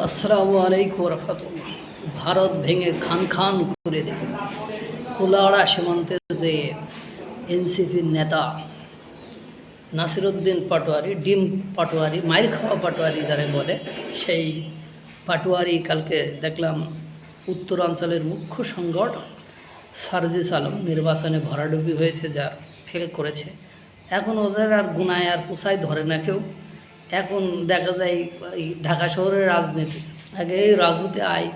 আসসালামু আলাইকুম রহমতুল্লাহ। ভারত ভেঙে খান খান করে দেবে। কুলাউড়া সীমান্তে যে এনসিপির নেতা নাসিরুদ্দিন পাটোয়ারি, ডিম পাটোয়ারি, মাইর খাওয়া পাটোয়ারি যারা বলে, সেই পাটোয়ারি কালকে দেখলাম উত্তরাঞ্চলের মুখ্য সংগঠক সার্জিস আলম নির্বাচনে ভরাডুবি হয়েছে, যা ফেল করেছে। এখন ওদের আর গুনায় আর পোষায় ধরে না কেউ। এখন দেখা যায় এই ঢাকা শহরের রাজনীতি, আগে এই রাজনীতি আয়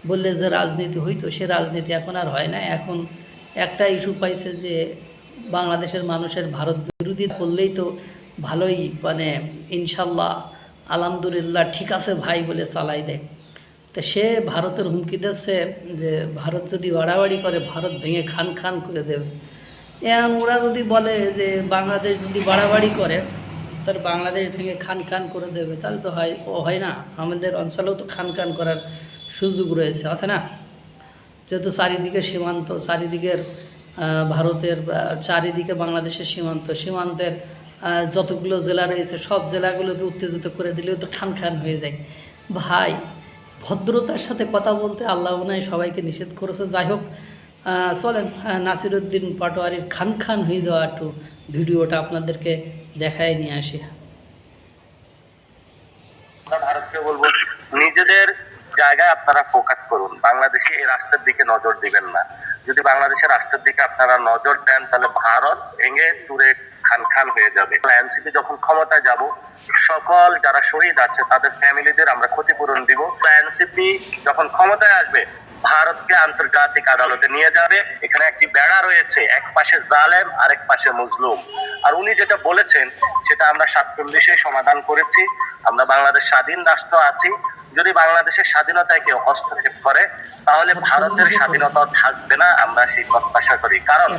বললে যে রাজনীতি হইতো, সে রাজনীতি এখন আর হয় না। এখন একটা ইস্যু পাইছে যে বাংলাদেশের মানুষের ভারত বিরোধী করলেই তো ভালোই, মানে ইনশাল্লাহ আলহামদুলিল্লাহ ঠিক আছে ভাই বলে চালাই দেয়। তো সে ভারতের হুমকি দিচ্ছে যে ভারত যদি বাড়াবাড়ি করে ভারত ভেঙে খান খান করে দেবে। এখন ওরা যদি বলে যে বাংলাদেশ যদি বাড়াবাড়ি করে তাহলে বাংলাদেশ ভেঙে খান খান করে দেবে, তাহলে তো হয় না। আমাদের অঞ্চলেও তো খান খান করার সুযোগ রয়েছে, আছে না? যেহেতু চারিদিকে সীমান্ত, চারিদিকের ভারতের, চারিদিকে বাংলাদেশের সীমান্তের যতগুলো জেলা রয়েছে সব জেলাগুলোকে উত্তেজিত করে দিলেও তো খান খান হয়ে যায়। ভাই, ভদ্রতার সাথে কথা বলতে আল্লাহ নাই সবাইকে নিষেধ করেছে। যাই হোক, চলেন নাসিরুদ্দিন পাটোয়ারির খান খান হয়ে যাওয়া একটু ভিডিওটা আপনাদেরকে দেখায় নিয়ে আসি। ভারতকে বলবো, নিজেদের জায়গায় আপনারা ফোকাস করুন, বাংলাদেশে এই রাষ্ট্রের দিকে নজর দিবেন না। যদি বাংলাদেশের রাষ্ট্রের দিকে আপনারা নজর দেন তাহলে ভারত ভেঙে চুরে খান খান হয়ে যাবে। এনসিপি যখন ক্ষমতায় যাব, সকল যারা শহীদ আছে তাদের ফ্যামিলিদের আমরা ক্ষতিপূরণ দিব। এনসিপি যখন ক্ষমতায় আসবে ভারতকে আন্তর্জাতিক আদালতে নিয়ে যাবে। এখানে একটি বেড়া রয়েছে, এক পাশে জালেম আর এক পাশে মজলুম। আর উনি যেটা বলেছেন সেটা আমরা 47-এ সমাধান করেছি। আমরা বাংলাদেশ স্বাধীন রাষ্ট্র আছি। যদি বাংলাদেশের স্বাধীনতায় কেউ হস্তক্ষেপ করে তাহলে ভারতের স্বাধীনতা থাকবে না, আমরা সেই প্রত্যাশা করি। কারণ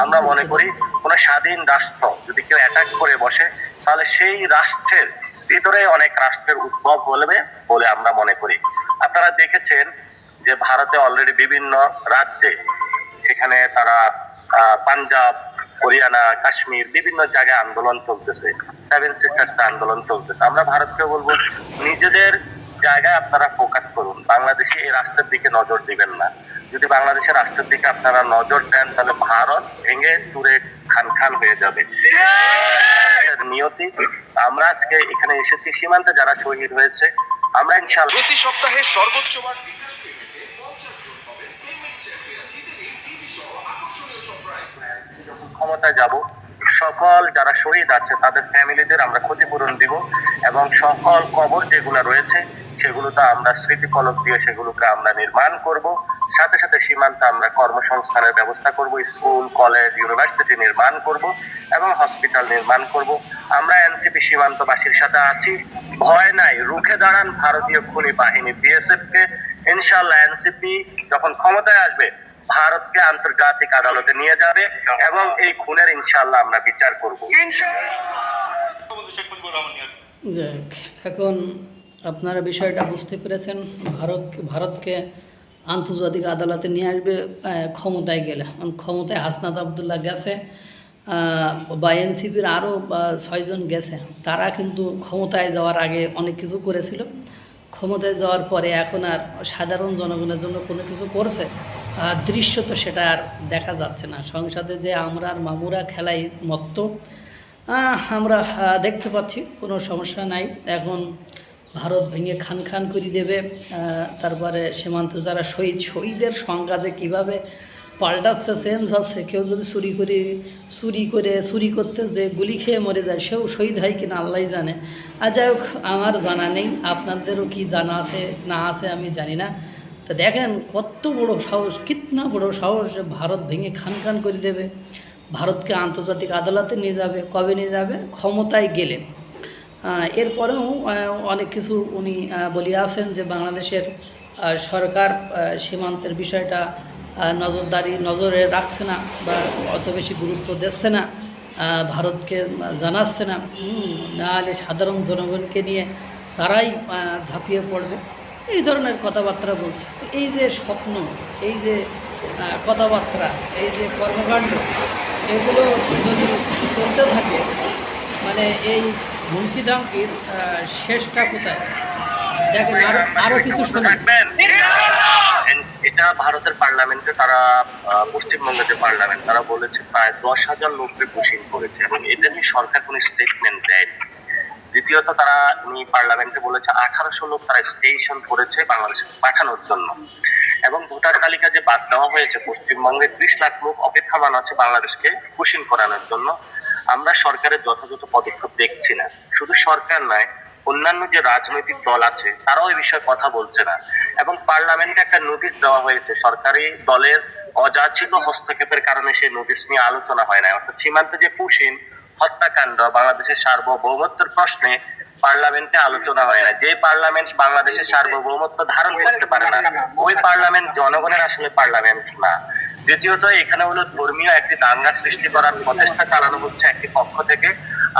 আমরা মনে করি কোন স্বাধীন রাষ্ট্র যদি কেউ অ্যাটাক করে বসে তাহলে সেই রাষ্ট্রের ভিতরে অনেক রাষ্ট্রের উদ্ভব হবে বলে আমরা মনে করি। আপনারা দেখেছেন যে ভারতে অলরেডি বিভিন্ন রাজ্যে, সেখানে তারা পাঞ্জাব, হরিয়ানা, কাশ্মীর বিভিন্ন জায়গায় আন্দোলন চলতেছে, 7 সিস্টার্স আন্দোলন চলতেছে। আমরা ভারতকে বলবো, নিজেদের জায়গায় আপনারা ফোকাস করুন, বাংলাদেশে এই রাষ্ট্রের দিকে নজর দিবেন না। যদি বাংলাদেশের রাষ্ট্রের দিকে আপনারা নজর দেন তাহলে ভারত ভেঙে চুরে খান খান হয়ে যাবে। নিয়তি আমরা আজকে এখানে এসেছি, সীমান্তে যারা শহীদ হয়েছে আমরা ইনশাআল্লাহ প্রতি সপ্তাহে সর্বোচ্চ ক্ষমতায় যাব, সকল যারা শহীদ আছে তাদের ফ্যামিলিদের আমরা ক্ষতিপূরণ দিব এবং সকল কবর যেগুলো রয়েছে সেগুলোতে আমরা স্মৃতিফলক দিয়ে সেগুলোকে আমরা নির্মাণ করব। সাথে সাথে সীমান্তে আমরা কর্মসংস্থানের ব্যবস্থা করব, স্কুল, কলেজ, ইউনিভার্সিটি নির্মাণ করব এবং হসপিটাল নির্মাণ করব। আমরা এনসিপি সীমান্তবাসীর সাথে আছি, ভয় নাই, রুখে দাঁড়ান ভারতীয় খুনি বাহিনী বিএসএফ কে। ইনশাআল্লাহ এনসিপি যখন ক্ষমতায় আসবে ভারতকে আন্তর্জাতিক আদালতে নিয়ে যাবে এবং এই খুনের ইনশাআল্লাহ আমরা বিচার করব। এখন আপনারা বিষয়টা বুঝতে পেরেছেন। ভারতকে আন্তর্জাতিক আদালতে নিয়ে আসবে ক্ষমতায় গেলে। ক্ষমতায় হাসনাত আবদুল্লাহ গেছে বা এনসিপির আরও 6 জন গেছে। তারা কিন্তু ক্ষমতায় যাওয়ার আগে অনেক কিছু করেছিল, ক্ষমতায় যাওয়ার পরে এখন আর সাধারণ জনগণের জন্য কোনো কিছু করছে দৃশ্য তো সেটা আর দেখা যাচ্ছে না। সংসদে যে আমরা আর মামুরা খেলাই মত্ত আমরা দেখতে পাচ্ছি, কোনো সমস্যা নাই। এখন ভারত ভেঙে খান খান করে দেবে। তারপরে সীমান্তে যারা শহীদের সংখ্যা যে কীভাবে পাল্টাচ্ছে, চেঞ্জ হচ্ছে। কেউ যদি চুরি করতে যে গুলি খেয়ে মরে যায় সেও শহীদ হয় কিনা আল্লাহ জানে। আর যাই হোক, আমার জানা নেই, আপনাদেরও কি জানা আছে না আছে আমি জানি না। তো দেখেন কত বড় সাহস, কিতনা বড় সাহস যে ভারত ভেঙে খান খান করে দেবে, ভারতকে আন্তর্জাতিক আদালতে নিয়ে যাবে। কবে নিয়ে যাবে? ক্ষমতায় গেলে। এরপরেও অনেক কিছু উনি বলিয়া আছেন যে বাংলাদেশের সরকার সীমান্তের বিষয়টা নজরে রাখছে না বা অত বেশি গুরুত্ব দিচ্ছে না, ভারতকে জানাচ্ছে না। নাহলে সাধারণ জনগণকে নিয়ে তারাই ঝাঁপিয়ে পড়বে, এই ধরনের কথাবার্তা বলছে। এই যে স্বপ্ন, এই যে কথাবার্তা, এই যে কর্মকাণ্ড, এগুলো যদি চলতে থাকে, মানে এই হুমকি ধামকির শেষটা কোথায়? দেখেন আরো কিছু শুনুন। থাকবেন। এটা ভারতের পার্লামেন্টে তারা পশ্চিমবঙ্গের যে পার্লামেন্ট তারা বলেছে প্রায় 10,000 লোককে পুশিং করেছে এবং এটা নিয়ে সরকার কোনো স্টেটমেন্ট দেয়নি। দ্বিতীয়ত তারা পার্লামেন্টে বলেছে 1800 লোক তারা স্টেশন করেছে বাংলাদেশে পাঠানোর জন্য এবং ভোটার তালিকা যে বাদ দেওয়া হয়েছে পশ্চিমবঙ্গে 30 লাখ লোক অপেক্ষমান আছে বাংলাদেশকে পুশিং করানোর জন্য। আমরা সরকারের যথাযথ পদক্ষেপ দেখছি না। শুধু সরকার নয়, অন্যান্য যে রাজনৈতিক দল আছে তারাও এই বিষয়ে কথা বলছে না এবং পার্লামেন্টে একটা নোটিশ দেওয়া হয়েছে, সরকারি দলের অযাচিত হস্তক্ষেপের কারণে সেই নোটিশ নিয়ে আলোচনা হয় না। অর্থাৎ সীমান্তে যে পুশিং হত্যাকাণ্ড বাংলাদেশের সার্বভৌমত্বের প্রশ্নে পার্লামেন্টে আলোচনা হয় না। যে পার্লামেন্ট বাংলাদেশের সার্বভৌমত্ব ধারণ করতে পারে না ওই পার্লামেন্ট জনগণের আসলে পার্লামেন্ট না। দ্বিতীয়ত এখানে হলো ধর্মীয় একটি দাঙ্গা সৃষ্টি করার প্রচেষ্টা চালানো হচ্ছে একটি পক্ষ থেকে।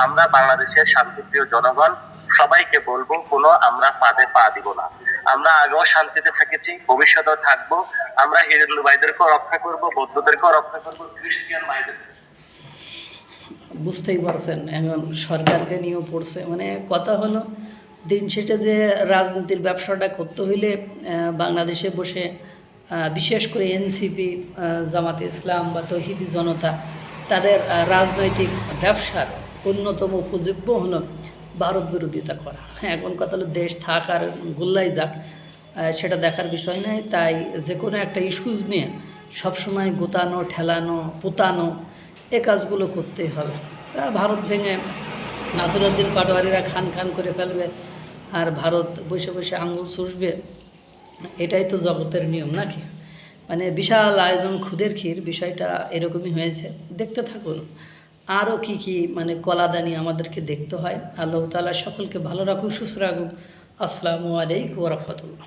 আমরা বাংলাদেশের শান্তিপ্রিয় জনগণ সবাইকে বলবো কোনো আমরা ফাঁদে পা দিব না। আমরা আগেও শান্তিতে থেকেছি, ভবিষ্যতেও থাকবো। আমরা হিন্দু ভাইদেরকেও রক্ষা করব, বৌদ্ধদেরকেও রক্ষা করব, খ্রিস্টান ভাইদের। বুঝতেই পারছেন এখন সরকারকে নিয়েও পড়ছে, মানে কথা হলো দিন শেষে যে রাজনীতির ব্যবসাটা করতে হইলে বাংলাদেশে বসে বিশেষ করে এনসিপি, জামাতে ইসলাম বা তৌহিদি জনতা তাদের রাজনৈতিক ব্যবসার অন্যতম উপযোগ্য হলো ভারত বিরোধিতা করা। এখন কথা হলো দেশ থাক আর গোল্লাই যাক সেটা দেখার বিষয় নয়। তাই যে কোনো একটা ইস্যুজ নিয়ে সবসময় গোতানো, ঠেলানো, পোতানো এ কাজগুলো করতেই হবে। ভারত ভেঙে নাসিরউদ্দিন পাটোয়ারিরা খান খান করে ফেলবে আর ভারত বসে বসে আঙুল চুষবে, এটাই তো জগতের নিয়ম নাকি? মানে বিশাল আয়োজন খুদের ক্ষীর, বিষয়টা এরকমই হয়েছে। দেখতে থাকুন আরও কি মানে কলাদানি আমাদেরকে দেখতে হয়। আল্লাহ তাআলা সকলকে ভালো রাখুক, সুস্থ রাখুক। আসসালামু আলাইকুম ওয়া রাহমাতুল্লাহ।